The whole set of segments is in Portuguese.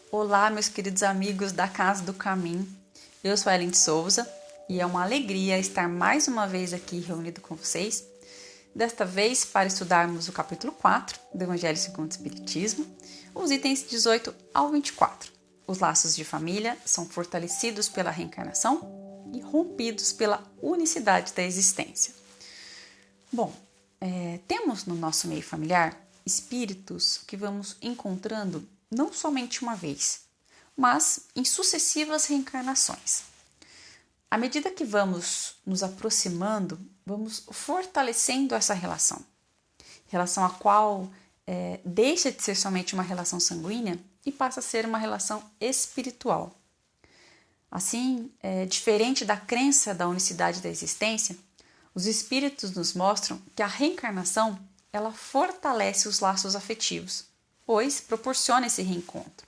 Olá, meus queridos amigos da Casa do Caminho. Eu sou a Ellen de Souza e é uma alegria estar mais uma vez aqui reunido com vocês. Desta vez para estudarmos o capítulo 4 do Evangelho segundo o Espiritismo, os itens 18 ao 24. Os laços de família são fortalecidos pela reencarnação e rompidos pela unicidade da existência. Bom, temos no nosso meio familiar espíritos que vamos encontrando não somente uma vez, mas em sucessivas reencarnações. À medida que vamos nos aproximando, vamos fortalecendo essa relação a qual deixa de ser somente uma relação sanguínea e passa a ser uma relação espiritual. Assim, diferente da crença da unicidade da existência, os espíritos nos mostram que a reencarnação ela fortalece os laços afetivos, pois proporciona esse reencontro.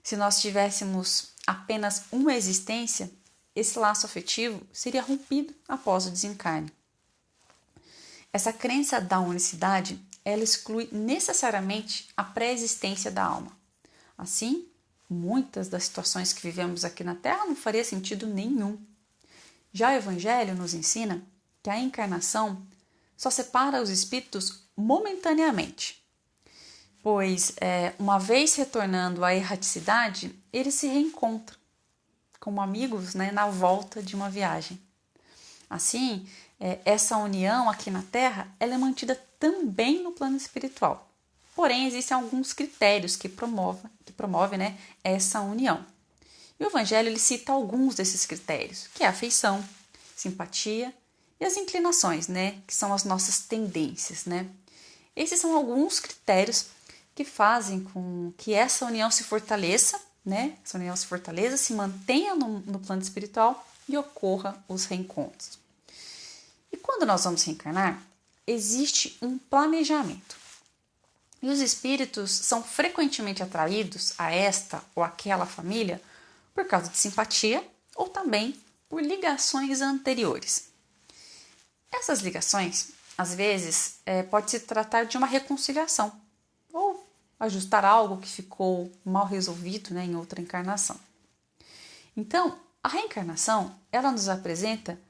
Se nós tivéssemos apenas uma existência, esse laço afetivo seria rompido após o desencarne. Essa crença da unicidade, ela exclui necessariamente a pré-existência da alma. Assim, muitas das situações que vivemos aqui na Terra não faria sentido nenhum. Já o Evangelho nos ensina que a encarnação só separa os espíritos momentaneamente, pois, uma vez retornando à erraticidade, eles se reencontram como amigos, na volta de uma viagem. Assim, essa união aqui na Terra ela é mantida também no plano espiritual. Porém, existem alguns critérios que promovem essa união. E o Evangelho ele cita alguns desses critérios, que é a afeição, simpatia e as inclinações, que são as nossas tendências. Esses são alguns critérios que fazem com que essa união se fortaleça, se mantenha no plano espiritual e ocorra os reencontros. E quando nós vamos reencarnar, existe um planejamento. E os espíritos são frequentemente atraídos a esta ou aquela família por causa de simpatia ou também por ligações anteriores. Essas ligações, às vezes, pode se tratar de uma reconciliação ou ajustar algo que ficou mal resolvido em outra encarnação. Então, a reencarnação, ela nos apresenta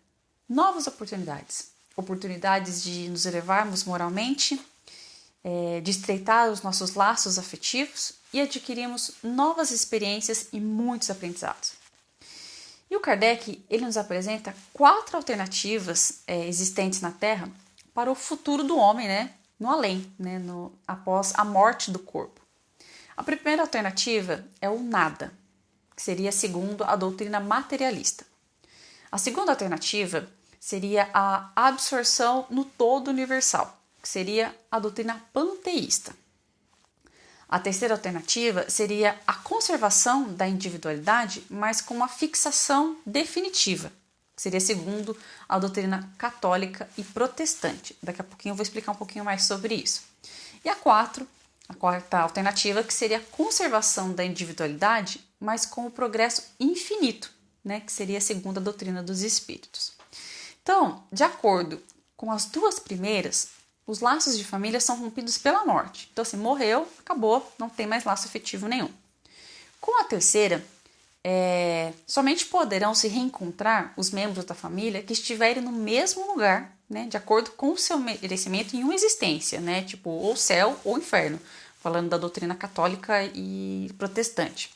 novas oportunidades de nos elevarmos moralmente, de estreitar os nossos laços afetivos e adquirirmos novas experiências e muitos aprendizados. E o Kardec ele nos apresenta 4 alternativas existentes na Terra para o futuro do homem, no além, após a morte do corpo. A primeira alternativa é o nada, que seria segundo a doutrina materialista. A segunda alternativa seria a absorção no todo universal, que seria a doutrina panteísta. A terceira alternativa seria a conservação da individualidade, mas com uma fixação definitiva, que seria segundo a doutrina católica e protestante. Daqui a pouquinho eu vou explicar um pouquinho mais sobre isso. E a quarta alternativa, que seria a conservação da individualidade, mas com o progresso infinito, que seria segundo a doutrina dos espíritos. Então, de acordo com as duas primeiras, os laços de família são rompidos pela morte. Então, assim, morreu, acabou, não tem mais laço afetivo nenhum. Com a terceira, somente poderão se reencontrar os membros da família que estiverem no mesmo lugar, de acordo com o seu merecimento em uma existência, tipo, ou céu ou inferno, falando da doutrina católica e protestante.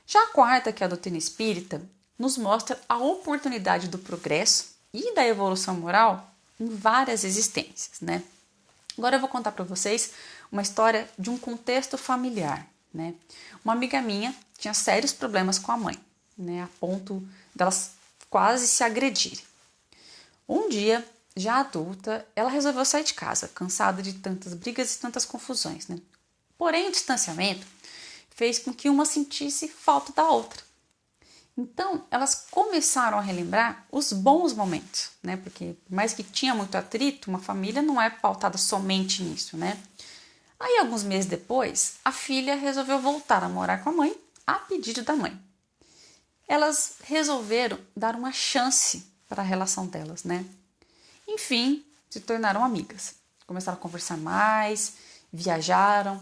Já a quarta, que é a doutrina espírita, nos mostra a oportunidade do progresso e da evolução moral em várias existências, Agora eu vou contar para vocês uma história de um contexto familiar, Uma amiga minha tinha sérios problemas com a mãe, a ponto delas quase se agredirem. Um dia, já adulta, ela resolveu sair de casa, cansada de tantas brigas e tantas confusões, Porém, o distanciamento fez com que uma sentisse falta da outra. Então, elas começaram a relembrar os bons momentos, Porque, por mais que tinha muito atrito, uma família não é pautada somente nisso, Aí, alguns meses depois, a filha resolveu voltar a morar com a mãe, a pedido da mãe. Elas resolveram dar uma chance para a relação delas, Enfim, se tornaram amigas. Começaram a conversar mais, viajaram,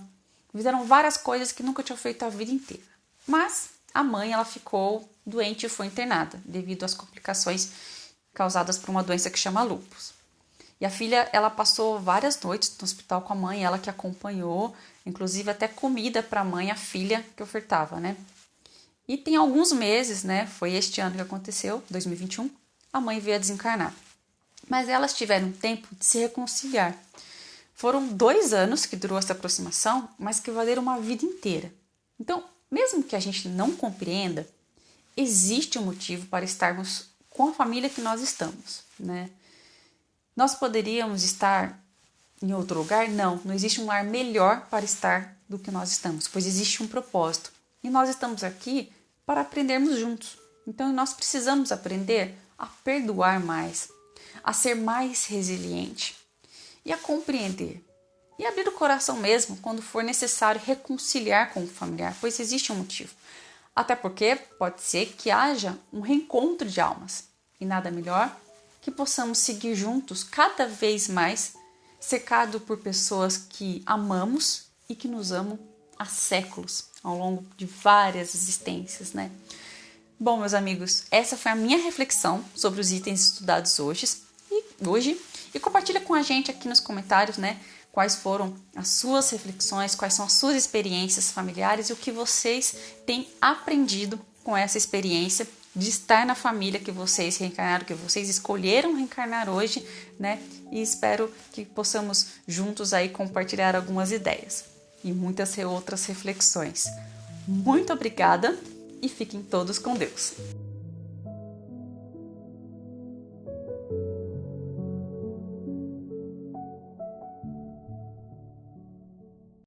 fizeram várias coisas que nunca tinham feito a vida inteira. Mas a mãe, ela ficou doente e foi internada devido às complicações causadas por uma doença que chama lúpus. E a filha, ela passou várias noites no hospital com a mãe, ela que acompanhou, inclusive até comida para a mãe, a filha que ofertava, né? E tem alguns meses, né? Foi este ano que aconteceu, 2021, a mãe veio a desencarnar. Mas elas tiveram tempo de se reconciliar. Foram 2 anos que durou essa aproximação, mas que valeram uma vida inteira. Então, mesmo que a gente não compreenda, existe um motivo para estarmos com a família que nós estamos, né? Nós poderíamos estar em outro lugar? Não existe um lar melhor para estar do que nós estamos, pois existe um propósito. E nós estamos aqui para aprendermos juntos. Então, nós precisamos aprender a perdoar mais, a ser mais resiliente e a compreender. E abrir o coração mesmo quando for necessário reconciliar com o familiar, pois existe um motivo. Até porque pode ser que haja um reencontro de almas. E nada melhor que possamos seguir juntos cada vez mais, cercado por pessoas que amamos e que nos amam há séculos, ao longo de várias existências, né? Bom, meus amigos, essa foi a minha reflexão sobre os itens estudados hoje. E compartilha com a gente aqui nos comentários, né? Quais foram as suas reflexões, quais são as suas experiências familiares e o que vocês têm aprendido com essa experiência de estar na família que vocês reencarnaram, que vocês escolheram reencarnar hoje, né? E espero que possamos juntos aí compartilhar algumas ideias e muitas outras reflexões. Muito obrigada e fiquem todos com Deus.